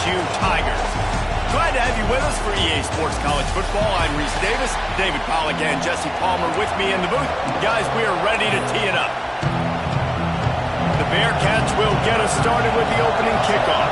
LSU Tigers. Glad to have you with us for EA Sports College Football. I'm Reese Davis, David Pollack, and Jesse Palmer with me in the booth. Guys, we are ready to tee it up. The Bearcats will get us started with the opening kickoff.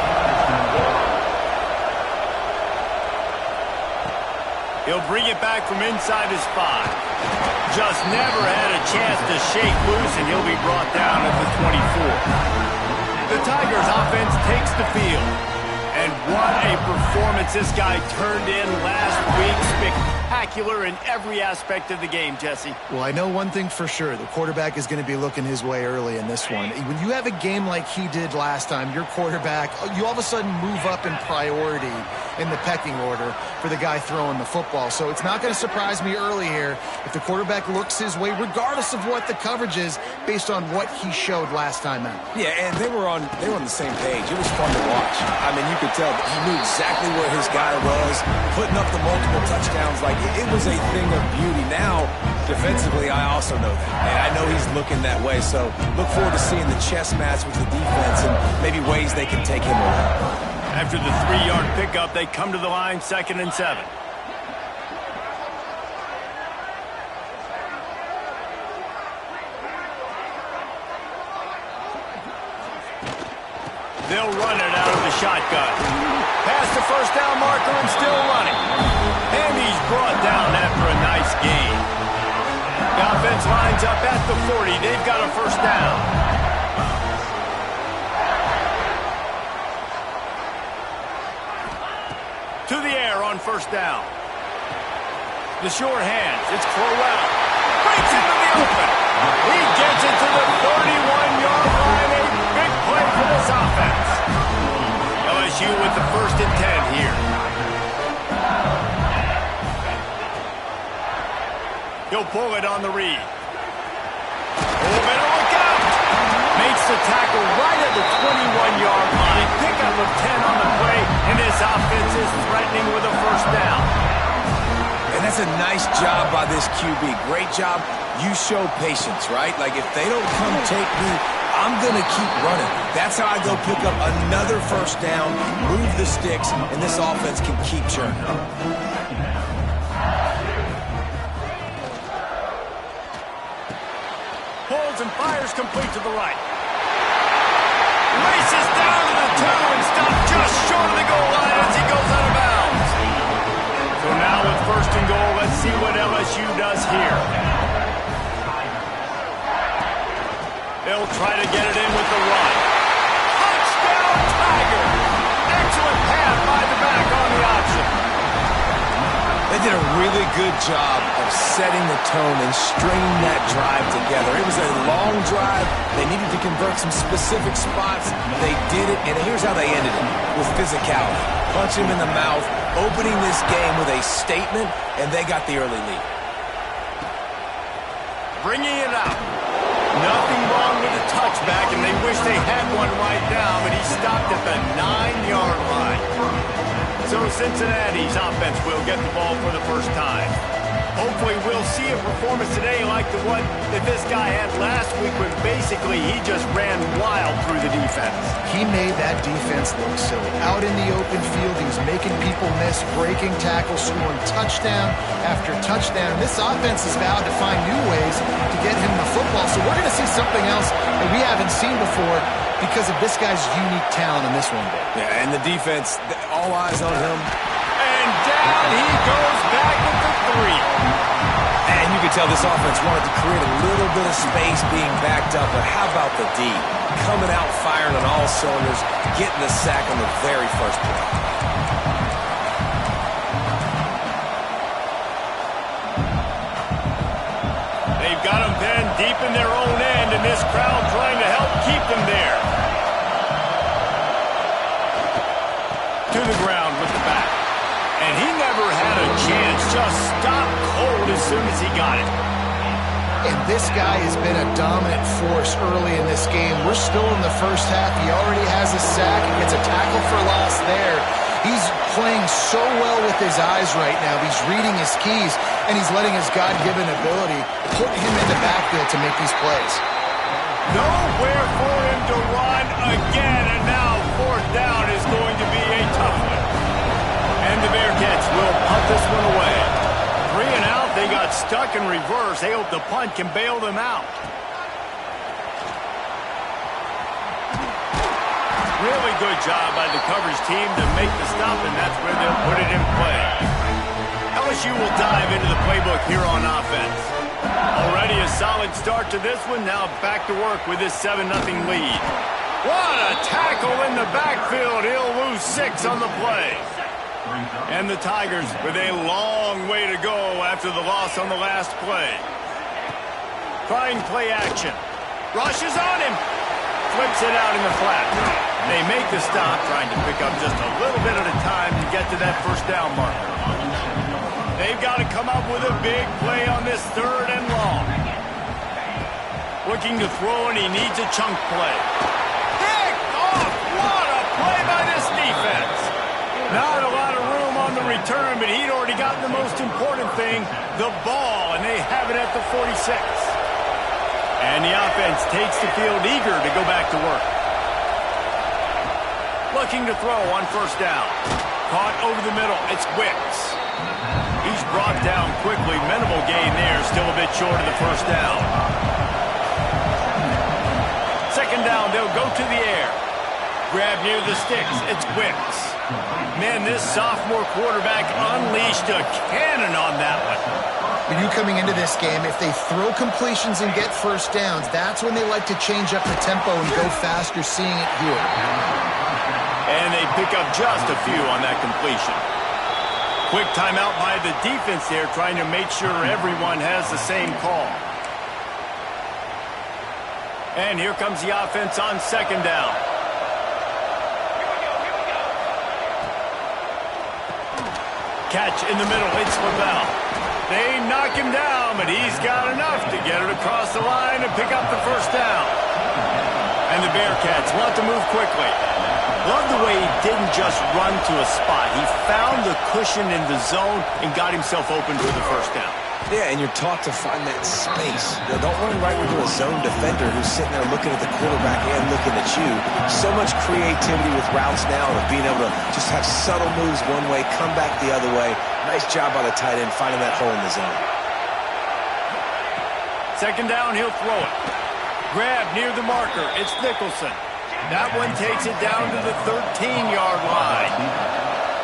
He'll bring it back from inside his 5. Just never had a chance to shake loose, and he'll be brought down at the 24. The Tigers offense takes the field. And what a performance this guy turned in last week. Spectacular in every aspect of the game, Jesse. Well, I know one thing for sure. The quarterback is going to be looking his way early in this one. When you have a game like he did last time, your quarterback, you all of a sudden move up in priority in the pecking order for the guy throwing the football. So it's not going to surprise me early here if the quarterback looks his way, regardless of what the coverage is, based on what he showed last time out. Yeah, and they were on the same page. It was fun to watch. I mean, you could tell he knew exactly where his guy was, putting up the multiple touchdowns. Like, it was a thing of beauty. Now, defensively, I also know that. And I know he's looking that way. So look forward to seeing the chess match with the defense and maybe ways they can take him away. After the 3-yard pickup, they come to the line, 2nd and 7. They'll run it out of the shotgun. Past the first down marker and still running. And he's brought down after a nice gain. The offense lines up at the 40. They've got a first down. To the air on first down. The short hands. It's Crowell. Breaks into the open. He gets it to the 31-yard line. A big play for this offense. LSU with the 1st and 10 here. He'll pull it on the read. Oh, better look out. Makes the tackle right at the 21-yard line. Pickup of 10 on the play, and this offense is threatening with a first down. And that's a nice job by this QB. Great job. You show patience, right? Like, if they don't come take me, I'm going to keep running. That's how I go pick up another first down, move the sticks, and this offense can keep churning. Pulls and fires complete to the right. Races down to the 2 and stopped just short of the goal line as he goes out of bounds. So now with 1st and goal, let's see what LSU does here. They'll try to get it in with the run. Touchdown, Tiger! Excellent pass by the back on the option. They did a really good job of setting the tone and stringing that drive together. It was a long drive. They needed to convert some specific spots. They did it, and here's how they ended it, with physicality. Punch him in the mouth, opening this game with a statement, and they got the early lead. Bringing it out. Nothing wrong with the touchback, and they wish they had one right now, but he stopped at the 9-yard line. So Cincinnati's offense will get the ball for the first time. Hopefully we'll see a performance today like the one that this guy had last week when basically he just ran wild through the defense. He made that defense look silly. Out in the open field, he was making people miss, breaking tackles, scoring touchdown after touchdown. This offense is vowed to find new ways to get him the football. So we're going to see something else that we haven't seen before because of this guy's unique talent in this one. Yeah, and the defense, all eyes on him. And down he goes back at the 3. And you could tell this offense wanted to create a little bit of space being backed up, but how about the D? Coming out firing on all cylinders, getting the sack on the very first play. They've got them then deep in their own end, and this crowd trying to help keep them there. To the ground with the back. And he never had a chance, just stopped cold as soon as he got it. And this guy has been a dominant force early in this game. We're still in the first half. He already has a sack. He gets a tackle for loss there. He's playing so well with his eyes right now. He's reading his keys, and he's letting his God-given ability put him in the backfield to make these plays. Nowhere for him to run again, and now 4th down is going to be a tough stuck in reverse. They hope the punt can bail them out. Really good job by the coverage team to make the stop, and that's where they'll put it in play. LSU will dive into the playbook here on offense. Already a solid start to this one. Now back to work with this 7-0 lead. What a tackle in the backfield. He'll lose 6 on the play. And the Tigers with a long way to go after the loss on the last play. Trying play action. Rushes on him. Flips it out in the flat. They make the stop, trying to pick up just a little bit at a time to get to that first down marker. They've got to come up with a big play on this 3rd and long. Looking to throw, and he needs a chunk play. Picked off! What a play by this defense! Not a lot of room on the return, but he'd already gotten the most important thing, the ball, and they have it at the 46. And the offense takes the field eager to go back to work. Looking to throw on first down. Caught over the middle. It's Wicks. He's brought down quickly. Minimal gain there. Still a bit short of the first down. Second down. They'll go to the air. Grab near the sticks. It's Wicks. Man, this sophomore quarterback unleashed a cannon on that one. When you coming into this game, if they throw completions and get first downs, that's when they like to change up the tempo and go faster, seeing it here. And they pick up just a few on that completion. Quick timeout by the defense there, trying to make sure everyone has the same call. And here comes the offense on second down. Catch in the middle, it's LaBelle. They knock him down, but he's got enough to get it across the line and pick up the first down. And the Bearcats want to move quickly. Love the way he didn't just run to a spot. He found the cushion in the zone and got himself open for the first down. Yeah, and you're taught to find that space. You know, don't run right into a zone defender who's sitting there looking at the quarterback and looking at you. So much creativity with routes now of being able to just have subtle moves one way, come back the other way. Nice job by the tight end finding that hole in the zone. Second down, he'll throw it. Grab near the marker. It's Nicholson. That one takes it down to the 13-yard line.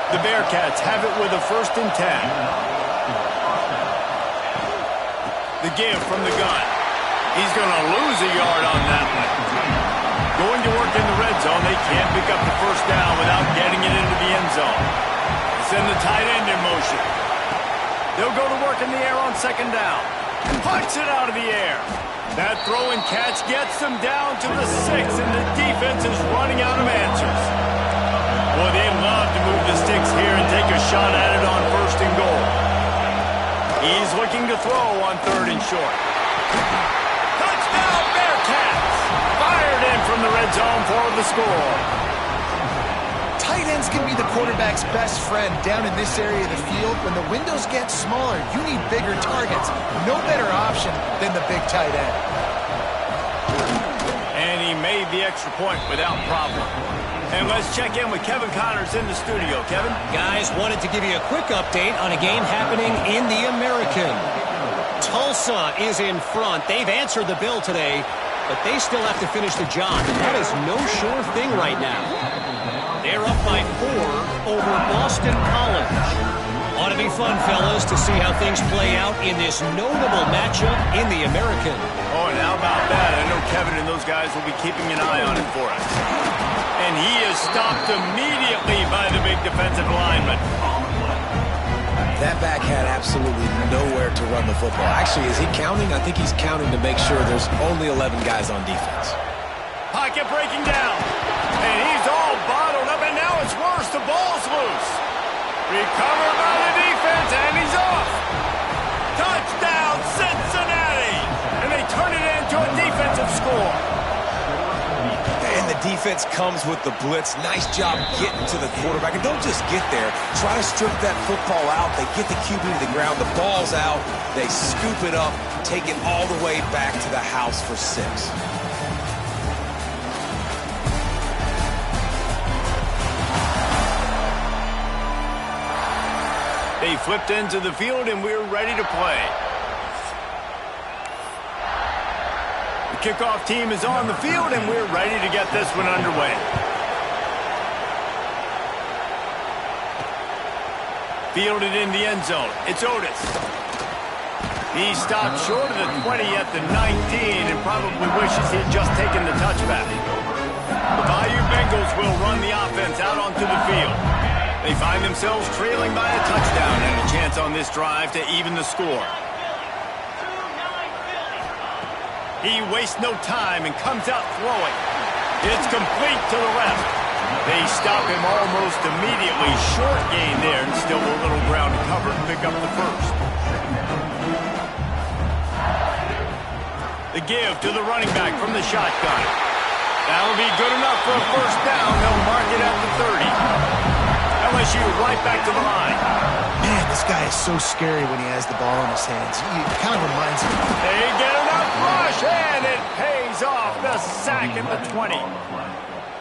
The Bearcats have it with a 1st and 10. The give from the gun. He's going to lose a yard on that one. Going to work in the red zone. They can't pick up the first down without getting it into the end zone. Send the tight end in motion. They'll go to work in the air on second down. Punts it out of the air. That throw and catch gets them down to the 6, and the defense is running out of answers. Boy, they'd love to move the sticks here and take a shot at it on 1st and goal. He's looking to throw on 3rd and short. Touchdown, Bearcats! Fired in from the red zone for the score. Tight ends can be the quarterback's best friend down in this area of the field. When the windows get smaller, you need bigger targets. No better option than the big tight end. And he made the extra point without problem. And let's check in with Kevin Connors in the studio. Kevin? Guys, wanted to give you a quick update on a game happening in the American. Tulsa is in front. They've answered the bell today, but they still have to finish the job. And that is no sure thing right now. They're up by 4 over Boston College. Ought to be fun, fellas, to see how things play out in this notable matchup in the American. Oh, and how about that? I know Kevin and those guys will be keeping an eye on it for us. And he is stopped immediately by the big defensive lineman. That back had absolutely nowhere to run the football. Actually, is he counting? I think he's counting to make sure there's only 11 guys on defense. Pocket breaking down. And he's all bottled up, and now it's worse. The ball's loose. Recovered by the defense, and he's off. Touchdown, Cincinnati. And they turn it into a defensive score. And the defense comes with the blitz. Nice job getting to the quarterback. And don't just get there. Try to strip that football out. They get the QB to the ground. The ball's out. They scoop it up, take it all the way back to the house for 6. They flipped into the field, and we're ready to play. kickoff team is on the field, and we're ready to get this one underway. Fielded in the end zone. It's Otis. He stopped short of the 20 at the 19 and probably wishes he had just taken the touchback. The Bayou Bengals will run the offense out onto the field. They find themselves trailing by a touchdown and a chance on this drive to even the score. He wastes no time and comes out throwing. It's complete to the left. They stop him almost immediately. Short gain there and still a little ground to cover to pick up the first. The give to the running back from the shotgun. That'll be good enough for a first down. They'll mark it at the 30. LSU right back to the line. Man, this guy is so scary when he has the ball in his hands. He kind of reminds me. They get enough rush, and it pays off. The sack at the 20.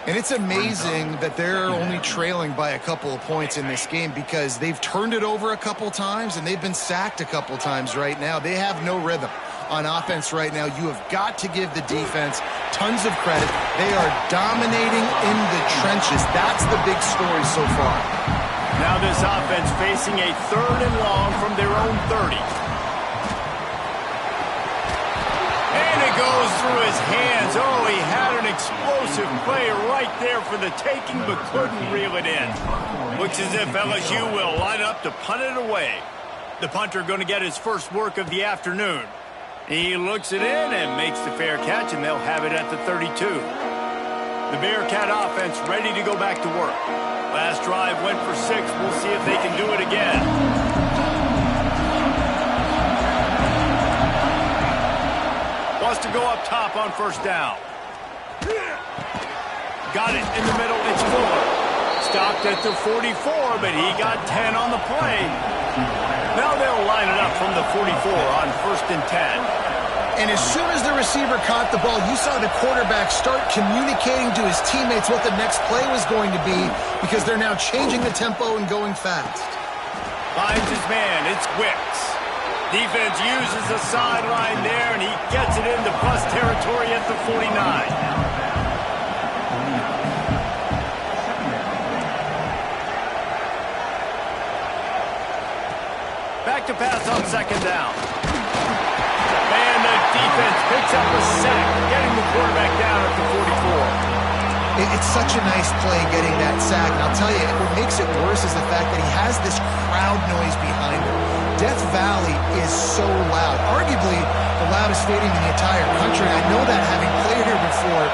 And it's amazing that they're only trailing by a couple of points in this game because they've turned it over a couple times and they've been sacked a couple times right now. They have no rhythm on offense right now. You have got to give the defense tons of credit. They are dominating in the trenches. That's the big story so far. Now this offense facing a 3rd and long from their own 30. And it goes through his hands. Oh, he had an explosive play right there for the taking, but couldn't reel it in. Looks as if LSU will line up to punt it away. The punter going to get his first work of the afternoon. He looks it in and makes the fair catch, and they'll have it at the 32. The Bearcat offense ready to go back to work. Last drive went for 6. We'll see if they can do it again. Wants to go up top on first down. Got it in the middle. It's Fuller. Stopped at the 44, but he got 10 on the play. Now they'll line it up from the 44 on 1st and 10. And as soon as the receiver caught the ball, you saw the quarterback start communicating to his teammates what the next play was going to be because they're now changing the tempo and going fast. Finds his man. It's Wicks. Defense uses the sideline there, and he gets it into plus territory at the 49. Back to pass on 2nd down. And the defense picks up a sack, getting the quarterback down at the 44. It's such a nice play getting that sack. And I'll tell you, what makes it worse is the fact that he has this crowd noise behind him. Death Valley is so loud, arguably the loudest stadium in the entire country. I know that having played here before.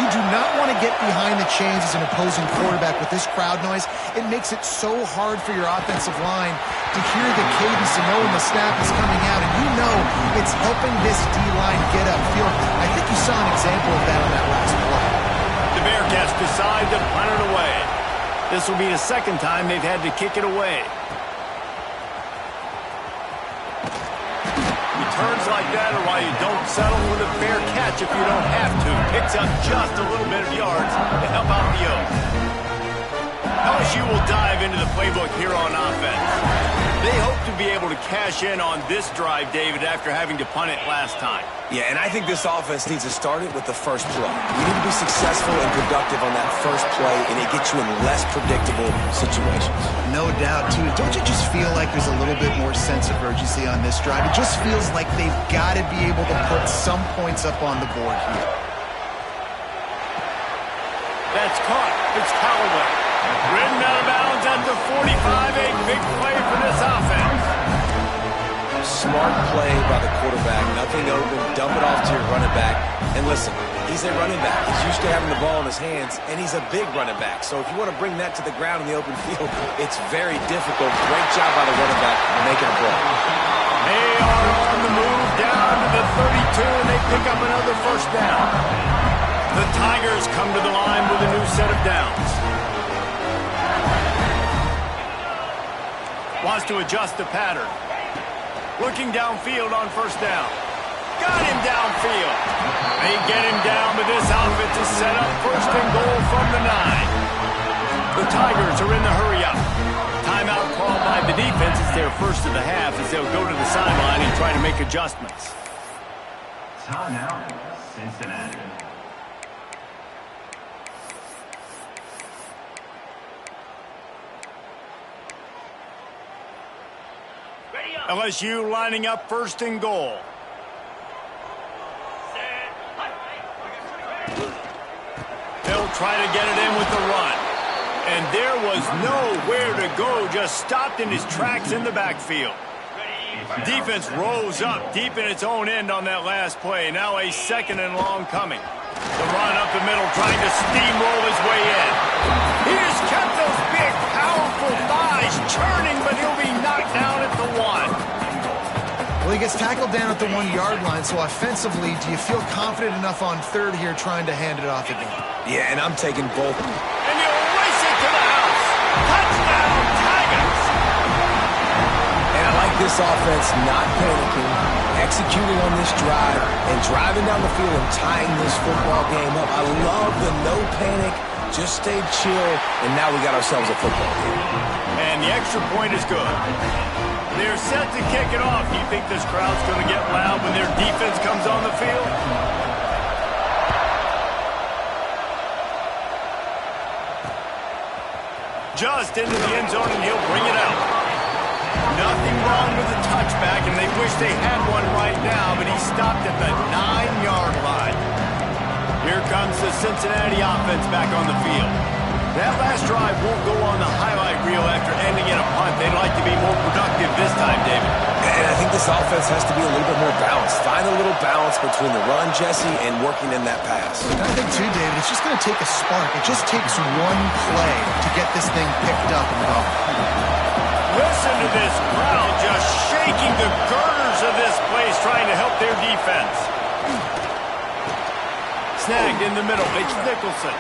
You do not want to get behind the chains as an opposing quarterback with this crowd noise. It makes it so hard for your offensive line to hear the cadence and know when the snap is coming out. And you know it's helping this D-line get upfield. I think you saw an example of that on that last play. The Bearcats decide to punt it away. This will be the 2nd time they've had to kick it away. Turns like that are why you don't settle with a fair catch if you don't have to. Picks up just a little bit of yards to help out the Oaks. LSU will dive into the playbook here on offense. They hope to be able to cash in on this drive, David, after having to punt it last time. Yeah, and I think this offense needs to start it with the first play. You need to be successful and productive on that first play, and it gets you in less predictable situations. No doubt, too. Don't you just feel like there's a little bit more sense of urgency on this drive? It just feels like they've got to be able to put some points up on the board here. That's caught. It's Callaway. Ridden out of bounds at the 45. A big play for this offense. Smart play by the quarterback. Nothing open. Dump it off to your running back. And listen, he's a running back. He's used to having the ball in his hands, and he's a big running back. So if you want to bring that to the ground in the open field, it's very difficult. Great job by the running back making a play. They are on the move down to the 32, and they pick up another first down. The Tigers come to the line with a new set of downs. Wants to adjust the pattern. Looking downfield on first down. Got him downfield. They get him down, but this offense is set up 1st and goal from the 9. The Tigers are in the hurry-up. Timeout called by the defense. It's their first of the half as they'll go to the sideline and try to make adjustments. Timeout, Cincinnati. LSU lining up first and goal. They'll try to get it in with the run. And there was nowhere to go, just stopped in his tracks in the backfield. Defense rose up deep in its own end on that last play. Now a second and long coming. The run up the middle, trying to steamroll his way in. He has kept those big, powerful thighs churning, but he'll be knocked down at the 1. Well, he gets tackled down at the 1-yard line, so offensively, do you feel confident enough on third here trying to hand it off again? Yeah, and I'm taking both. And he'll race it to the house. Touchdown, Tigers! And I like this offense not panicking, executing on this drive, and driving down the field and tying this football game up. I love the no panic, just stay chill, and now we got ourselves a football game. And the extra point is good. They're set to kick it off. Do you think this crowd's going to get loud when their defense comes on the field? Just into the end zone, and he'll bring it out. Nothing wrong with the touchback, and they wish they had one right now, but he stopped at the 9-yard line. Here comes the Cincinnati offense back on the field. That last drive won't go on the highlight reel after ending in a punt. They'd like to be more productive this time, David. And I think this offense has to be a little bit more balanced. Find a little balance between the run, Jesse, and working in that pass. And I think, too, David, it's just going to take a spark. It just takes one play to get this thing picked up and going. Listen to this crowd just shaking the girders of this place, trying to help their defense. Snagged in the middle. It's Nicholson.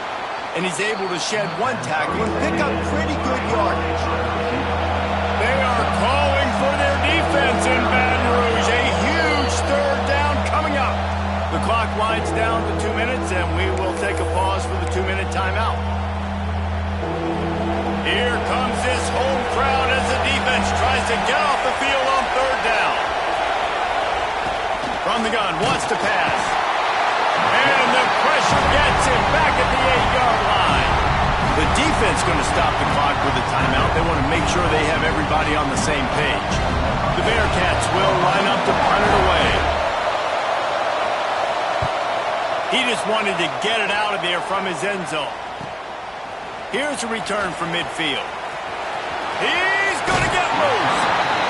And he's able to shed one tackle and pick up pretty good yardage. They are calling for their defense in Baton Rouge. A huge third down coming up. The clock winds down to 2 minutes, and we will take a pause for the 2-minute timeout. Here comes this home crowd as the defense tries to get off the field on third down. From the gun, wants to pass. And the pressure gets him back at the 8-yard line. The defense going to stop the clock with a timeout. They want to make sure they have everybody on the same page. The Bearcats will line up to punt it away. He just wanted to get it out of there from his end zone. Here's a return from midfield. He's going to get loose.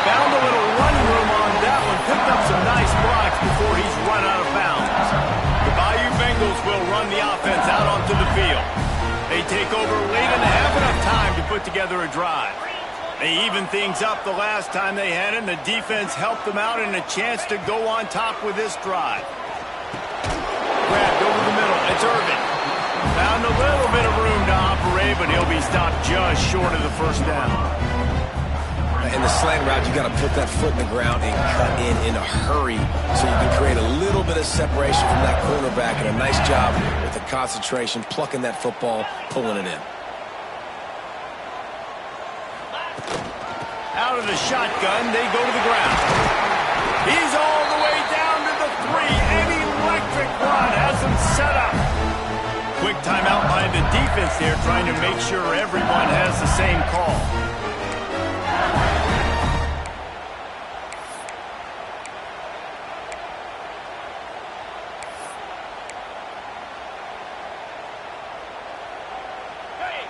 Found a little running room on that one. Picked up some nice blocks before he's run out of bounds. The Bayou Bengals will run the offense out onto the field. They take over late and have enough time to put together a drive. They evened things up the last time they had it, and the defense helped them out and a chance to go on top with this drive. Grabbed over the middle. It's Irvin. Found a little bit of room to operate, but he'll be stopped just short of the first down. In the slant route, you got to put that foot in the ground and cut in a hurry so you can create a little bit of separation from that cornerback, and a nice job with the concentration, plucking that football, pulling it in. Out of the shotgun, they go to the ground. He's all the way down to the 3. An electric run has him set up. Quick timeout by the defense there, trying to make sure everyone has the same call.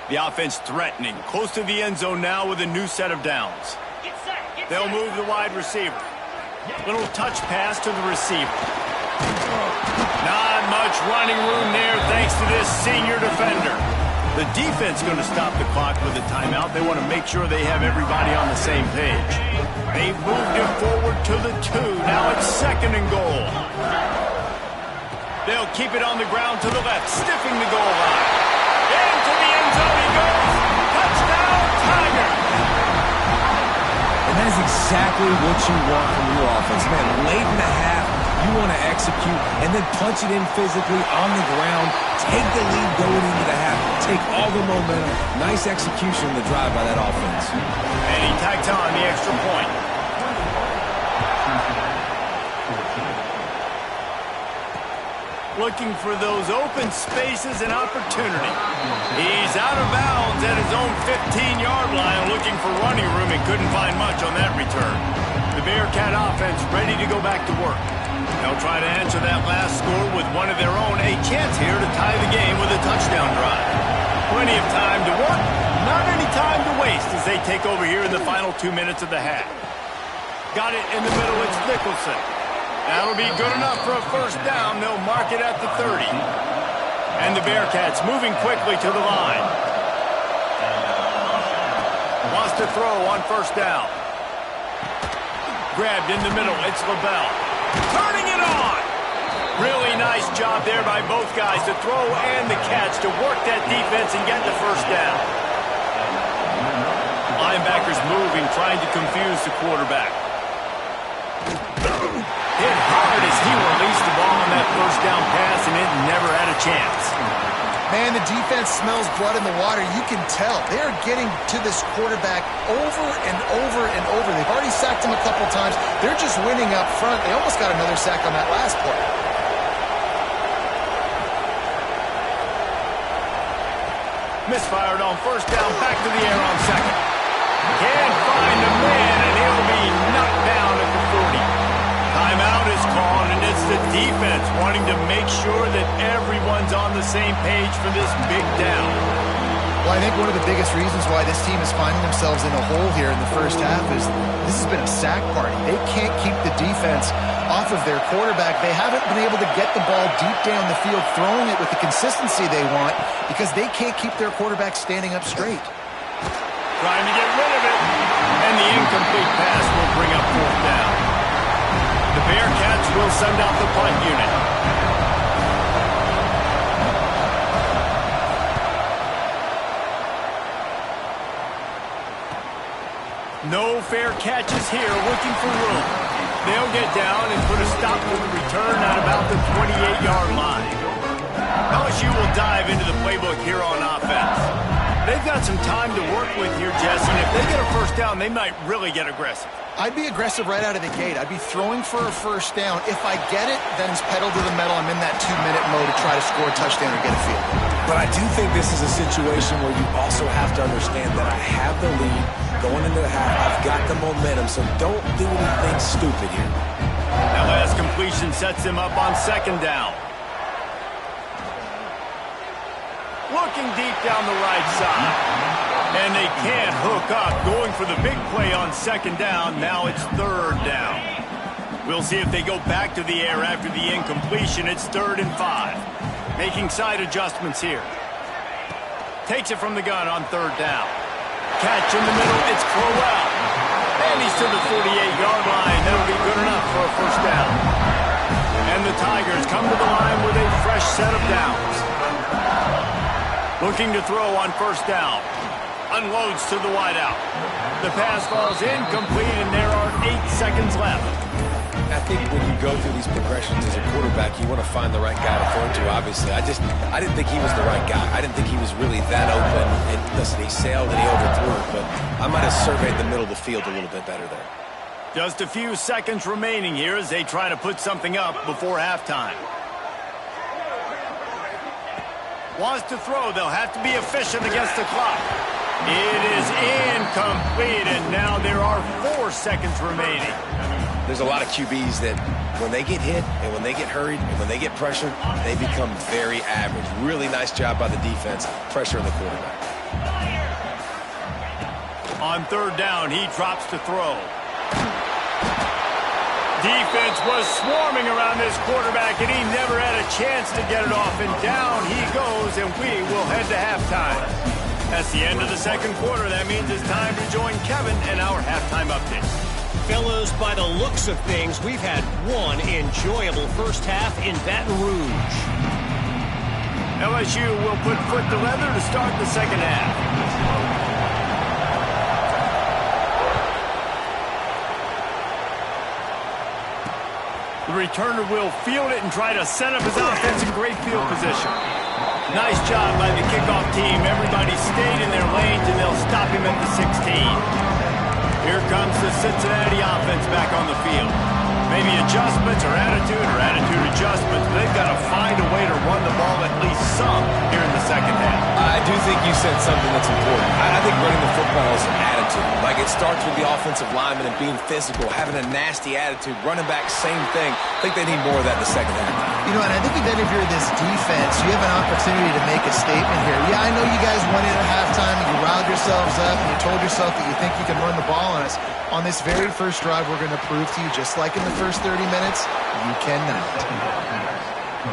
The offense threatening, close to the end zone now with a new set of downs. They'll move the wide receiver. Little touch pass to the receiver. Not much running room there thanks to this senior defender. The defense going to stop the clock with a timeout. They want to make sure they have everybody on the same page. They've moved it forward to the 2. Now it's second and goal. They'll keep it on the ground to the left, stiffing the goal line. Into the end zone he goes. Touchdown, Tiger. And that is exactly what you want from your offense. Man, late in the half, you want to execute and then punch it in physically on the ground. Take the lead going into the half. Take all the momentum. Nice execution of the drive by that offense. And he tags on the extra point. looking for those open spaces and opportunity. He's out of bounds at his own 15-yard line, looking for running room and couldn't find much on that return. The Bearcat offense ready to go back to work. They'll try to answer that last score with one of their own. A chance here to tie the game with a touchdown drive. Plenty of time to work, not any time to waste as they take over here in the final 2 minutes of the half. Got it in the middle, it's Nicholson. That'll be good enough for a first down. They'll mark it at the 30. And the Bearcats moving quickly to the line. Wants to throw on first down. Grabbed in the middle, it's LaBelle. Turning it on! Really nice job there by both guys to throw and the catch to work that defense and get the first down. Linebackers moving, trying to confuse the quarterback. Hit hard as he released the ball on that first down pass, and it never had a chance. Man, the defense smells blood in the water. You can tell. They're getting to this quarterback over and over and over. They've already sacked him a couple times. They're just winning up front. They almost got another sack on that last play. Misfired on first down, back to the air on second. Can't find a man, and he'll be knocked down at the 40. Timeout is called, and it's the defense wanting to make sure that everyone's on the same page for this big down. Well, I think one of the biggest reasons why this team is finding themselves in a hole here in the first half is this has been a sack party. They can't keep the defense off of their quarterback. They haven't been able to get the ball deep down the field, throwing it with the consistency they want because they can't keep their quarterback standing up straight. Trying to get rid of it, and the incomplete pass will bring up fourth down. The Bearcats will send out the punt unit. No fair catches here, looking for room. They'll get down and put a stop to the return at about the 28-yard line. LSU will dive into the playbook here on offense. They've got some time to work with here, Jesse, and if they get a first down, they might really get aggressive. I'd be aggressive right out of the gate. I'd be throwing for a first down. If I get it, then it's pedal to the metal. I'm in that 2-minute mode to try to score a touchdown or get a field goal. But I do think this is a situation where you also have to understand that I have the lead going into the half. I've got the momentum, so don't do anything stupid here. That last completion sets him up on second down. Looking deep down the right side. And they can't hook up. Going for the big play on second down. Now it's third down. We'll see if they go back to the air after the incompletion. It's 3rd and 5. Making side adjustments here. Takes it from the gun on third down. Catch in the middle. It's Crowell. And he's to the 48-yard line. That'll be good enough for a first down. And the Tigers come to the line with a fresh set of downs. Looking to throw on first down. Unloads to the wideout. The pass falls incomplete, and there are 8 seconds left. I think when you go through these progressions as a quarterback, you want to find the right guy to throw to, obviously. I didn't think he was the right guy. I didn't think he was really that open. And listen, he sailed and he overthrew it, but I might have surveyed the middle of the field a little bit better there. Just a few seconds remaining here as they try to put something up before halftime. Wants to throw. They'll have to be efficient against the clock. It is incomplete, and now there are 4 seconds remaining. There's a lot of QBs that when they get hit and when they get hurried and when they get pressured, they become very average. Really nice job by the defense, pressuring the quarterback. On third down, he drops to throw. Defense was swarming around this quarterback, and he never had a chance to get it off. And down he goes, and we will head to halftime. That's the end of the second quarter. That means it's time to join Kevin and our halftime update. Fellows, by the looks of things, we've had one enjoyable first half in Baton Rouge. LSU will put foot to leather to start the second half. The returner will field it and try to set up his offense in great field position. Nice job by the kickoff team. Everybody stayed in their lanes, and they'll stop him at the 16. Here comes the Cincinnati offense back on the field. Maybe adjustments or attitude adjustments. They've got to find a way to run the ball at least some here in the second half. I do think you said something that's important. I think running the football is an attitude. Like, it starts with the offensive lineman and being physical, having a nasty attitude. Running back, same thing. I think they need more of that in the second half. You know, and I think even if you're this defense, you have an opportunity to make a statement here. Yeah, I know you guys went in at halftime and you riled yourselves up and you told yourself that you think you can run the ball on us. On this very first drive, we're going to prove to you, just like in the first 30 minutes, you cannot.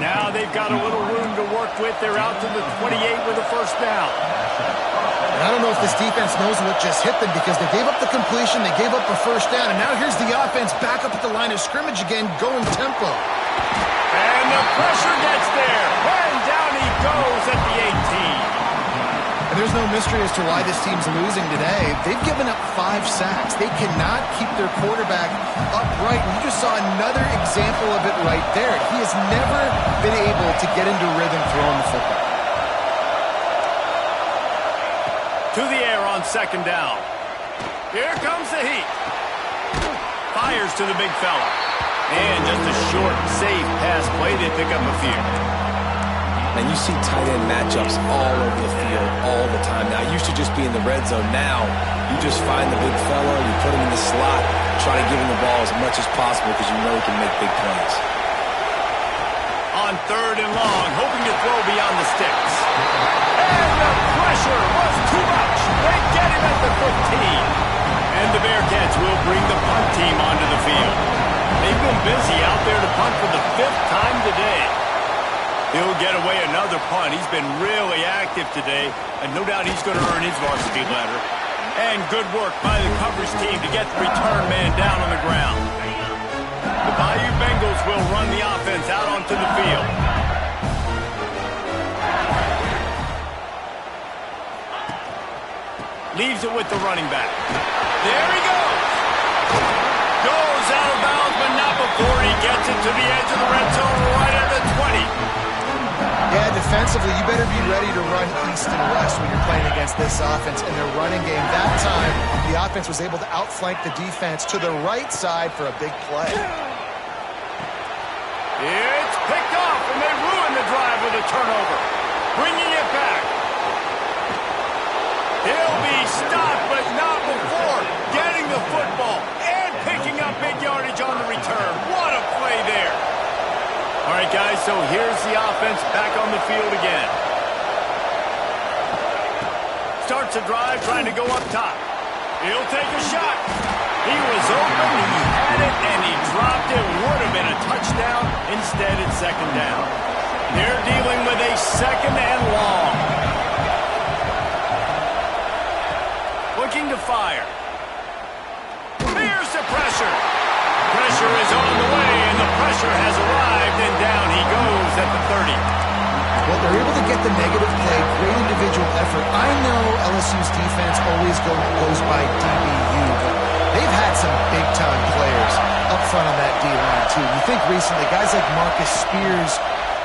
Now they've got a little room to work with. They're out to the 28 with a first down. And I don't know if this defense knows what just hit them because they gave up the completion, they gave up a first down, and now here's the offense back up at the line of scrimmage again, going tempo. And the pressure gets there. And down he goes at the 18. And there's no mystery as to why this team's losing today. They've given up 5 sacks. They cannot keep their quarterback upright. And you just saw another example of it right there. He has never been able to get into rhythm throwing the football. To the air on second down. Here comes the heat. Fires to the big fella. And just a short, safe pass play. They pick up a few. And you see tight end matchups all over the field all the time. Now, it used to just be in the red zone. Now, you just find the big fella, you put him in the slot, try to give him the ball as much as possible because you know he can make big plays. On third and long, hoping to throw beyond the sticks. And the pressure was too much. They get him at the 15. And the Bearcats will bring the punt team onto the field. They've been busy out there to punt for the 5th time today. He'll get away another punt. He's been really active today, and no doubt he's going to earn his varsity letter. And good work by the coverage team to get the return man down on the ground. The Bayou Bengals will run the offense out onto the field. Leaves it with the running back. There he goes. Goes out of bounds, but not before he gets it to the edge of the red zone right at the 20. Yeah, defensively, you better be ready to run east and west when you're playing against this offense and their running game. That time, the offense was able to outflank the defense to the right side for a big play. It's picked off, and they ruin the drive with a turnover. Bringing it back. He'll be stopped, but not before getting the football and picking up big yardage on the return. What a play there. All right, guys, so here's the offense back on the field again. Starts a drive trying to go up top. He'll take a shot. He was open, he had it, and he dropped it. Would have been a touchdown. Instead, it's second down. They're dealing with a second and long. Looking to fire. Here's the pressure. Pressure is on the way, and the pressure has arrived, and down he goes at the 30. Well, they're able to get the negative play, great individual effort. I know LSU's defense always goes by DBU, but they've had some big-time players up front on that D-line, too. You think recently, guys like Marcus Spears,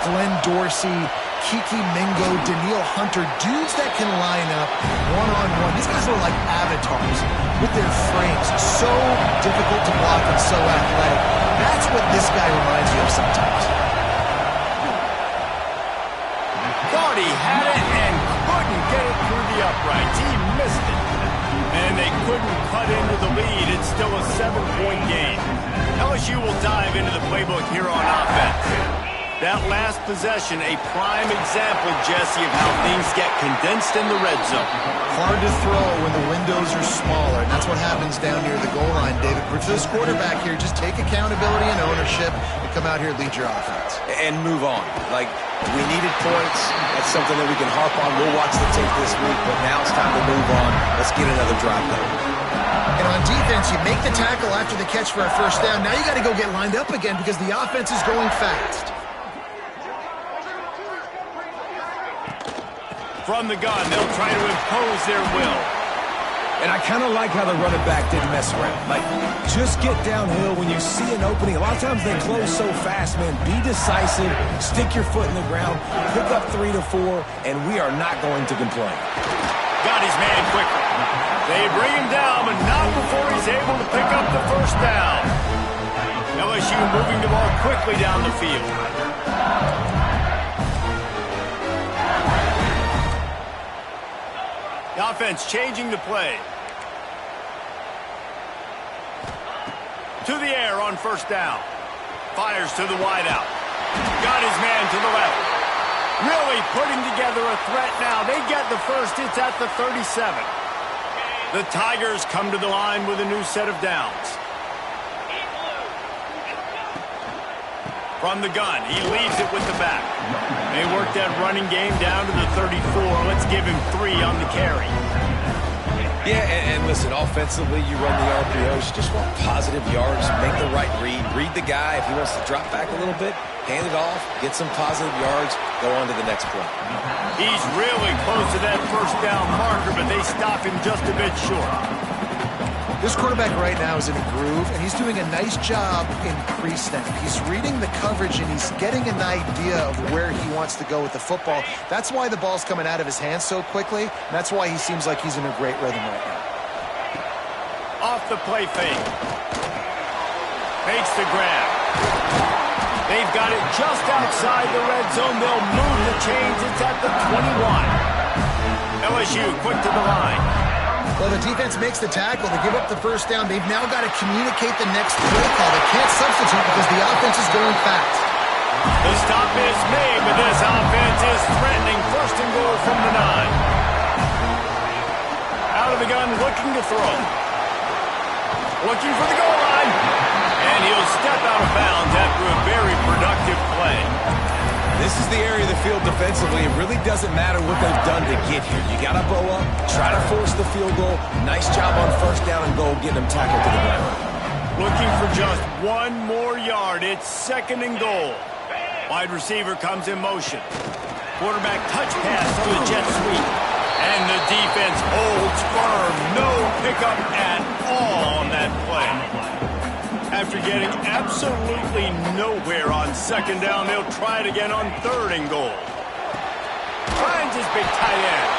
Glenn Dorsey, Kiki Mingo, Daniil Hunter, dudes that can line up one-on-one. These guys are like avatars with their frames. So difficult to block and so athletic. That's what this guy reminds you of sometimes. Thought he had it and couldn't get it through the uprights. He missed it. And they couldn't cut into the lead. It's still a 7-point game. LSU will dive into the playbook here on offense. That last possession, a prime example, Jesse, of how things get condensed in the red zone. Hard to throw when the windows are smaller, and that's what happens down near the goal line, David. For this quarterback here, just take accountability and ownership and come out here and lead your offense. And move on. Like, we needed points. That's something that we can harp on. We'll watch the tape this week, but now it's time to move on. Let's get another drive going. And on defense, you make the tackle after the catch for a first down. Now you got to go get lined up again because the offense is going fast. From the gun, they'll try to impose their will. And I kind of like how the running back didn't mess around. Like, just get downhill when you see an opening. A lot of times they close so fast, man. Be decisive, stick your foot in the ground, pick up 3 to 4, and we are not going to complain. Got his man quickly. They bring him down, but not before he's able to pick up the first down. LSU moving the ball quickly down the field. The offense changing the play. To the air on first down. Fires to the wideout. Got his man to the left. Really putting together a threat now. They get the first. It's at the 37. The Tigers come to the line with a new set of downs. From the gun, he leaves it with the back. They work that running game down to the 34. Let's give him 3 on the carry. Yeah, and listen, offensively, you run the RPOs. You just want positive yards, make the right read the guy. If he wants to drop back a little bit, hand it off, get some positive yards, go on to the next play. He's really close to that first down marker, but they stop him just a bit short. This quarterback right now is in a groove, and he's doing a nice job in pre-snap. He's reading the coverage, and he's getting an idea of where he wants to go with the football. That's why the ball's coming out of his hands so quickly, and that's why he seems like he's in a great rhythm right now. Off the play fake. Makes the grab. They've got it just outside the red zone. They'll move the chains. It's at the 21. LSU quick to the line. Well, the defense makes the tackle. They give up the first down. They've now got to communicate the next play call. They can't substitute because the offense is going fast. The stop is made, but this offense is threatening. First and goal from the 9. Out of the gun, looking to throw. Looking for the goal line. And he'll step out of bounds after a very productive play. This is the area of the field defensively. It really doesn't matter what they've done to get here. You got to bow up, try to force the field goal. Nice job on first down and goal, getting them tackled to the ground. Looking for just 1 more yard. It's 2nd and goal. Wide receiver comes in motion. Quarterback touch pass to the jet sweep. And the defense holds firm. No pickup at all on that play. After getting absolutely nowhere on 2nd down, they'll try it again on 3rd and goal. Finds his big tight end.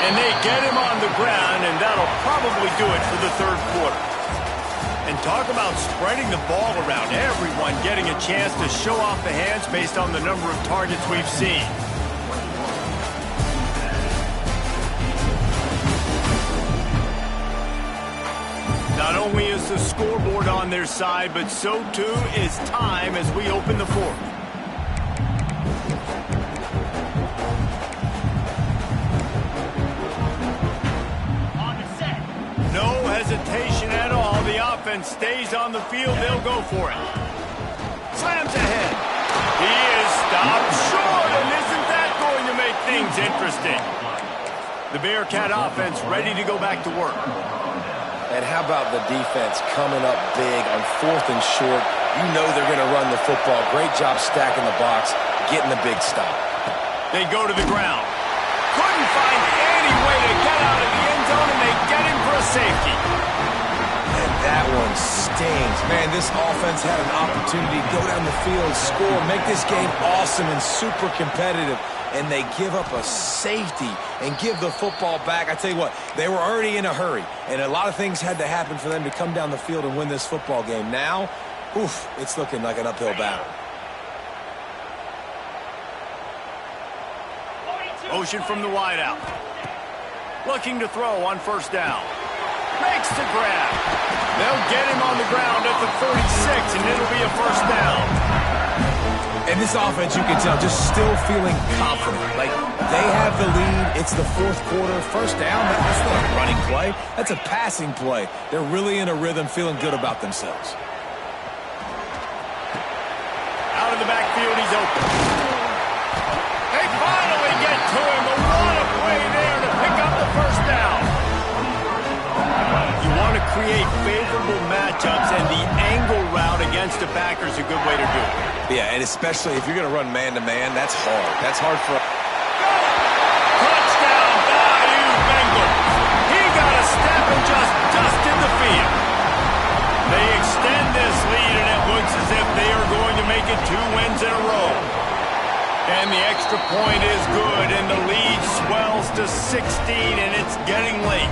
And they get him on the ground, and that'll probably do it for the 3rd quarter. And talk about spreading the ball around. Everyone getting a chance to show off the hands based on the number of targets we've seen. Not only is the scoreboard on their side, but so too is time as we open the 4th. No hesitation at all. The offense stays on the field. They'll go for it. Slams ahead. He is stopped short, and isn't that going to make things interesting? The Bearcat offense ready to go back to work. And how about the defense coming up big on 4th and short? You know they're going to run the football. Great job stacking the box, getting the big stop. They go to the ground. Couldn't find any way to get out of the end zone, and they get him for a safety. And that one stings. Man, this offense had an opportunity to go down the field, score, make this game awesome and super competitive. And they give up a safety and give the football back. I tell you what, they were already in a hurry, and a lot of things had to happen for them to come down the field and win this football game. Now, it's looking like an uphill battle. Motion from the wideout. Looking to throw on 1st down. Makes the grab. They'll get him on the ground at the 36, and it'll be a 1st down. And this offense, you can tell, just still feeling confident. Like, they have the lead. It's the 4th quarter. 1st down, that's not a running play. That's a passing play. They're really in a rhythm, feeling good about themselves. Out of the backfield, he's open. They finally get to him. A lot of play there to pick up the 1st down. You want to create favorable matchups, and the angle route against the backer is a good way to do it. Yeah, and especially if you're going to run man-to-man, that's hard. That's hard for... Touchdown, Bayou Bengals. He got a step and just dusted the field. They extend this lead, and it looks as if they are going to make it 2 wins in a row. And the extra point is good, and the lead swells to 16, and it's getting late.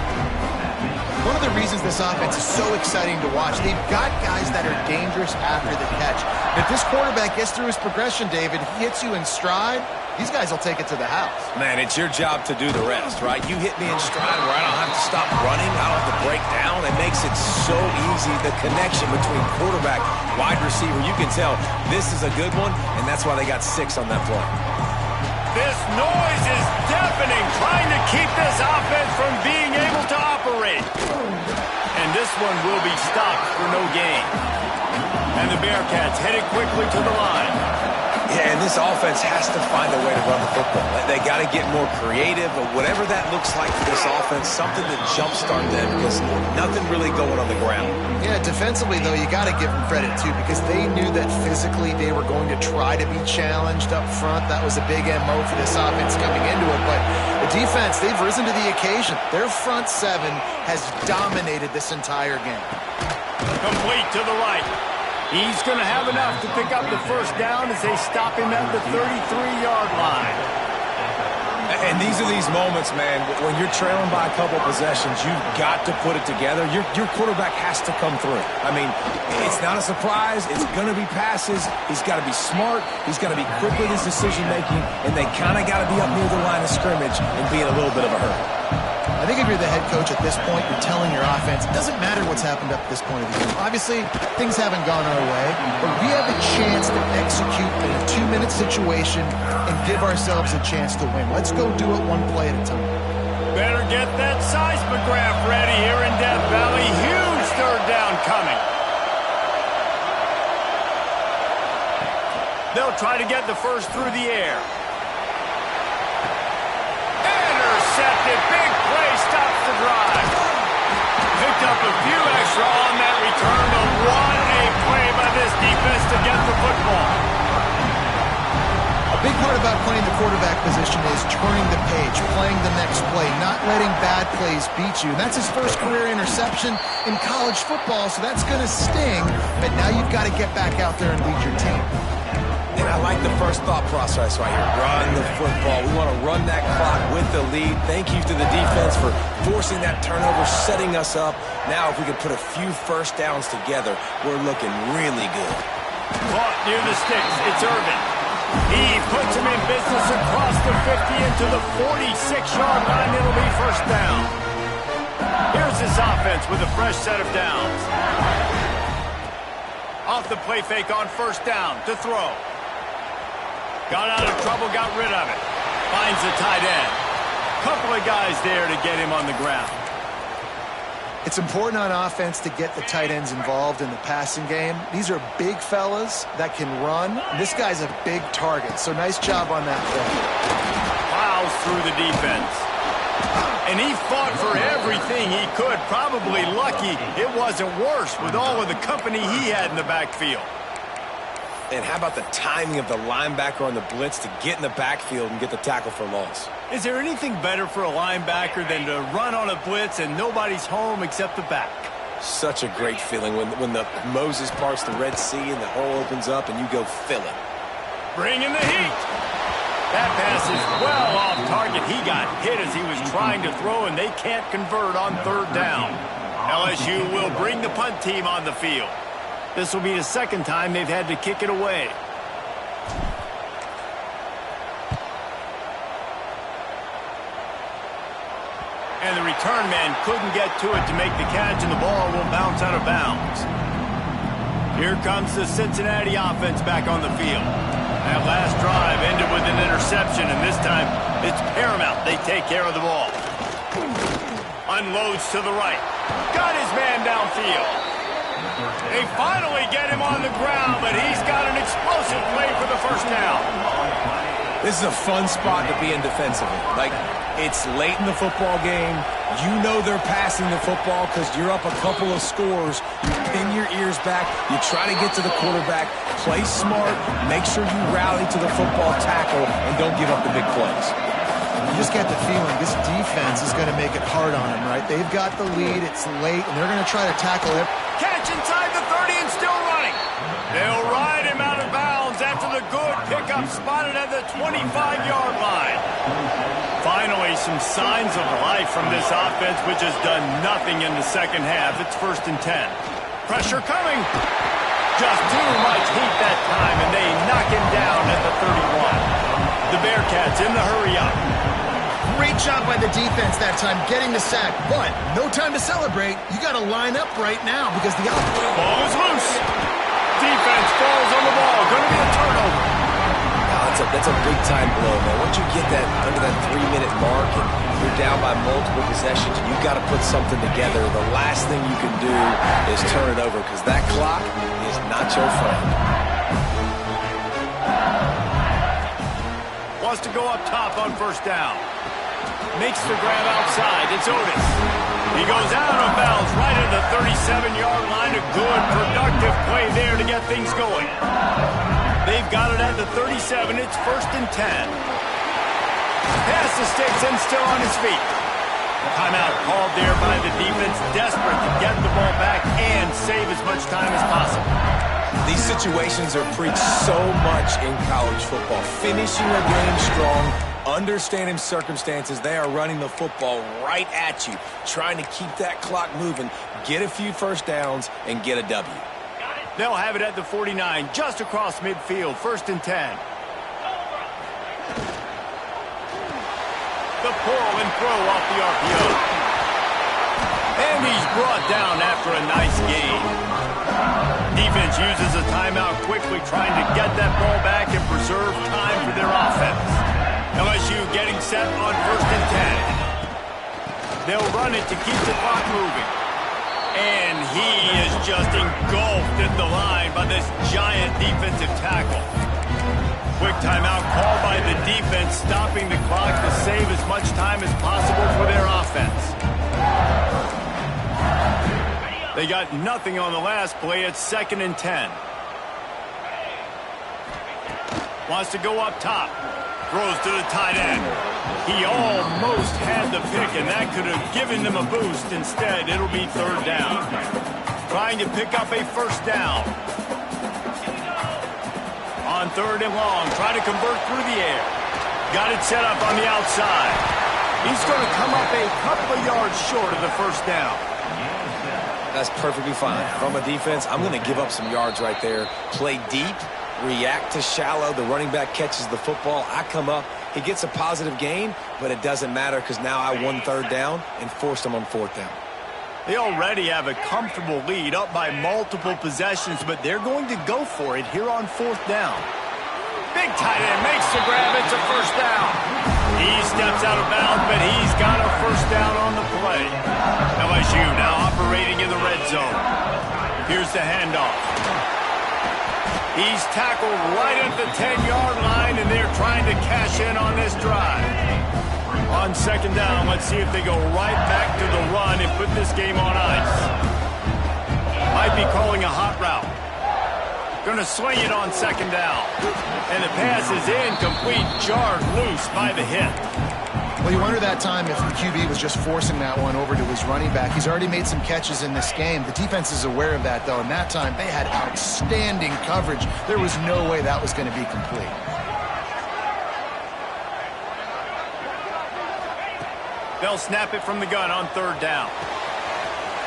One of the reasons this offense is so exciting to watch. They've got guys that are dangerous after the catch. If this quarterback gets through his progression, David, he hits you in stride, these guys will take it to the house. Man, it's your job to do the rest, right? You hit me in stride where I don't have to stop running. I don't have to break down. It makes it so easy. The connection between quarterback, wide receiver, you can tell this is a good one, and that's why they got 6 on that play. This noise is deafening, trying to keep this offense from being able to operate. And this one will be stopped for no gain. And the Bearcats headed quickly to the line. Yeah, and this offense has to find a way to run the football. They got to get more creative, but whatever that looks like for this offense, something to jumpstart them because nothing really going on the ground. Yeah, defensively, though, you got to give them credit, too, because they knew that physically they were going to try to be challenged up front. That was a big MO for this offense coming into it. But the defense, they've risen to the occasion. Their front 7 has dominated this entire game. Complete to the right. He's going to have enough to pick up the first down as they stop him at the 33-yard line. And these are these moments, man, when you're trailing by a couple possessions, you've got to put it together. Your quarterback has to come through. I mean, it's not a surprise. It's going to be passes. He's got to be smart. He's got to be quick with his decision-making, and they kind of got to be up near the line of scrimmage and be in a little bit of a hurry. I think if you're the head coach at this point, you're telling your offense, it doesn't matter what's happened up to this point of the game. Obviously, things haven't gone our way, but we have a chance to execute in a 2-minute situation and give ourselves a chance to win. Let's go do it one play at a time. Better get that seismograph ready here in Death Valley. Huge third down coming. They'll try to get the first through the air. Intercepted. Big play stops the drive. Picked up a few extra on that return, but what a play by this defense to get the football. A big part about playing the quarterback position is turning the page, playing the next play, not letting bad plays beat you. And that's his first career interception in college football, so that's going to sting. But now you've got to get back out there and lead your team. And I like the first thought process right here. Run the football. We want to run that clock with the lead. Thank you to the defense for forcing that turnover, setting us up. Now if we could put a few first downs together, we're looking really good. Caught near the sticks. It's Irvin. He puts him in business across the 50 into the 46-yard line. It'll be first down. Here's this offense with a fresh set of downs. Off the play fake on first down to throw. Got out of trouble, got rid of it. Finds the tight end. Couple of guys there to get him on the ground. It's important on offense to get the tight ends involved in the passing game. These are big fellas that can run. This guy's a big target, so nice job on that play. Plows through the defense. And he fought for everything he could. Probably lucky it wasn't worse with all of the company he had in the backfield. And how about the timing of the linebacker on the blitz to get in the backfield and get the tackle for loss? Is there anything better for a linebacker than to run on a blitz and nobody's home except the back? Such a great feeling when the Moses parts the Red Sea and the hole opens up and you go fill it. Bringing the heat. That pass is well off target. He got hit as he was trying to throw, and they can't convert on third down. LSU will bring the punt team on the field. This will be the second time they've had to kick it away. And the return man couldn't get to it to make the catch, and the ball will bounce out of bounds. Here comes the Cincinnati offense back on the field. That last drive ended with an interception, and this time it's paramount they take care of the ball. Unloads to the right. Got his man downfield. They finally get him on the ground, but he's got an explosive play for the first down. This is a fun spot to be in defensively. Like, it's late in the football game. You know they're passing the football because you're up a couple of scores. You pin your ears back. You try to get to the quarterback. Play smart. Make sure you rally to the football tackle and don't give up the big plays. You just get the feeling this defense is going to make it hard on them, right? They've got the lead. It's late, and they're going to try to tackle it. Catch inside the 30 and still running. They'll ride him out of bounds after the good pick hurry-up spotted at the 25-yard line. Finally, some signs of life from this offense, which has done nothing in the second half. It's 1st and 10. Pressure coming. Just too much heat that time, and they knock him down at the 31. The Bearcats in the hurry-up. Great job by the defense that time getting the sack, but no time to celebrate. You got to line up right now because the ball is loose. Defense falls on the ball. Going to be a turnover. That's a big-time blow, man. Once you get that under that 3-minute mark and you're down by multiple possessions, you got to put something together. The last thing you can do is turn it over because that clock is not your friend. Wants to go up top on 1st down. Makes the grab outside. It's Otis. He goes out of bounds right at the 37-yard line. A good, productive play there to get things going. They've got it at the 37. It's 1st and 10. Pass to Stetson, still on his feet. Timeout called there by the defense, desperate to get the ball back and save as much time as possible. These situations are preached so much in college football. Finishing a game strong, understanding circumstances. They are running the football right at you, trying to keep that clock moving, get a few 1st downs, and get a W. They'll have it at the 49, just across midfield, 1st and 10. The pull and throw off the RPO. And he's brought down after a nice gain. Defense uses a timeout quickly, trying to get that ball back and preserve time for their offense. LSU getting set on 1st and 10. They'll run it to keep the clock moving. And he is just engulfed at the line by this giant defensive tackle. Quick timeout called by the defense, stopping the clock to save as much time as possible for their offense. They got nothing on the last play. It's 2nd and 10. Wants to go up top. Throws to the tight end. He almost had the pick, and that could have given them a boost. Instead, it'll be 3rd down. Trying to pick up a 1st down. On 3rd and long, try to convert through the air. Got it set up on the outside. He's going to come up a couple of yards short of the 1st down. That's perfectly fine. From a defense, I'm going to give up some yards right there. Play deep, react to shallow. The running back catches the football. I come up. He gets a positive gain, but it doesn't matter because now I won 3rd down and forced him on 4th down. They already have a comfortable lead, up by multiple possessions, but they're going to go for it here on 4th down. Big tight end makes the grab. It's a 1st down. He steps out of bounds, but he's got a 1st down on the play. LSU now operating in the red zone. Here's the handoff. He's tackled right at the 10-yard line, and they're trying to cash in on this drive. On 2nd down, let's see if they go right back to the run and put this game on ice. Might be calling a hot route. Going to swing it on 2nd down. And the pass is incomplete, jarred loose by the hit. Well, you wonder that time if the QB was just forcing that one over to his running back. He's already made some catches in this game. The defense is aware of that, though, and that time they had outstanding coverage. There was no way that was going to be complete. They'll snap it from the gun on 3rd down.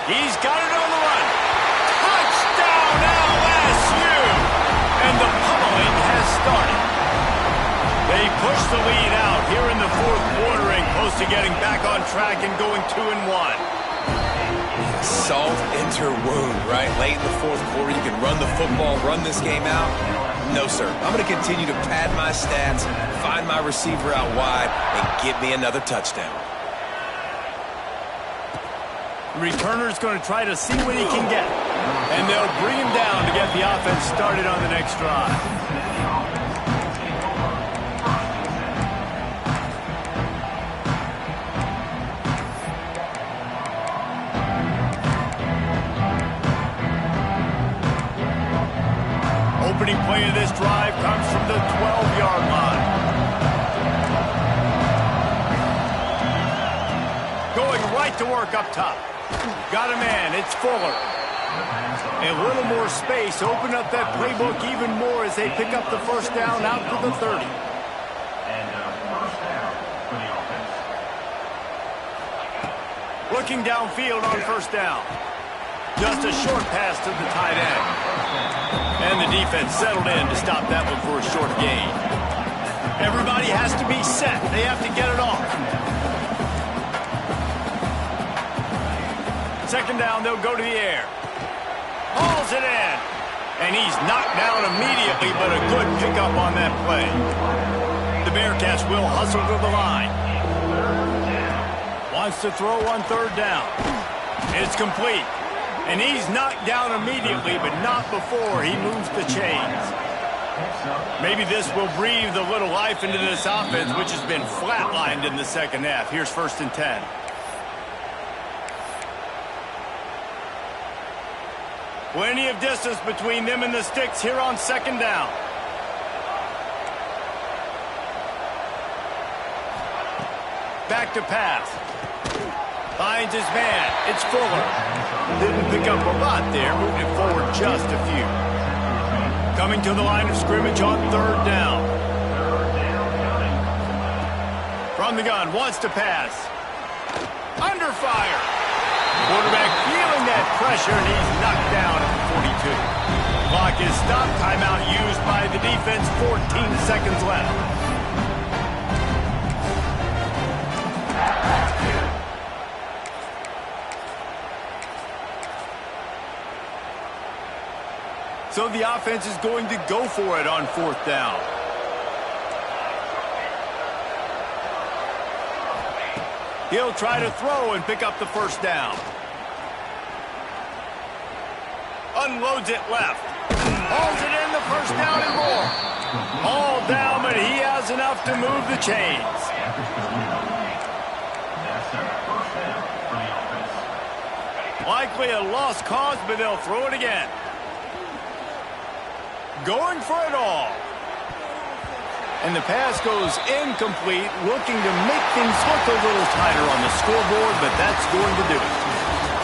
He's got it on the run. Touchdown, LSU! And the pummeling has started. They push the lead out here in the 4th quarter and close to getting back on track and going 2-1. Salt into wound, right? Late in the 4th quarter, you can run the football, run this game out. No, sir. I'm going to continue to pad my stats, find my receiver out wide, and get me another touchdown. The returner's going to try to see what he can get. And they'll bring him down to get the offense started on the next drive. Opening play of this drive comes from the 12-yard line. Going right to work up top. Got a man. It's Fuller. A little more space. Open up that playbook even more as they pick up the first down out to the 30. Looking downfield on first down. Just a short pass to the tight end. And the defense settled in to stop that one for a short gain. Everybody has to be set. They have to get it off. Second down, they'll go to the air. Hauls it in. And he's knocked down immediately, but a good pickup on that play. The Bearcats will hustle to the line. Wants to throw on third down. It's complete. And he's knocked down immediately, but not before he moves the chains. Maybe this will breathe a little life into this offense, which has been flatlined in the second half. Here's 1st and 10. Plenty of distance between them and the sticks here on second down. Back to pass. Finds his man. It's Fuller. Didn't pick up a lot there. Moving it forward just a few. Coming to the line of scrimmage on third down. From the gun. Wants to pass. Under fire. Quarterback feeling that pressure, and he's knocked down at the 42. Clock is stopped. Timeout used by the defense. 14 seconds left. So the offense is going to go for it on fourth down. He'll try to throw and pick up the first down. Unloads it left. Hauls it in, the first down and more. All down, but he has enough to move the chains. Likely a lost cause, but they'll throw it again. Going for it all. And the pass goes incomplete, looking to make things look a little tighter on the scoreboard, but that's going to do it.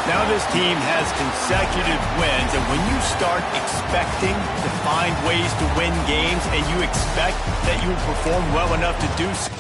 Now this team has consecutive wins, and when you start expecting to find ways to win games and you expect that you will perform well enough to do so,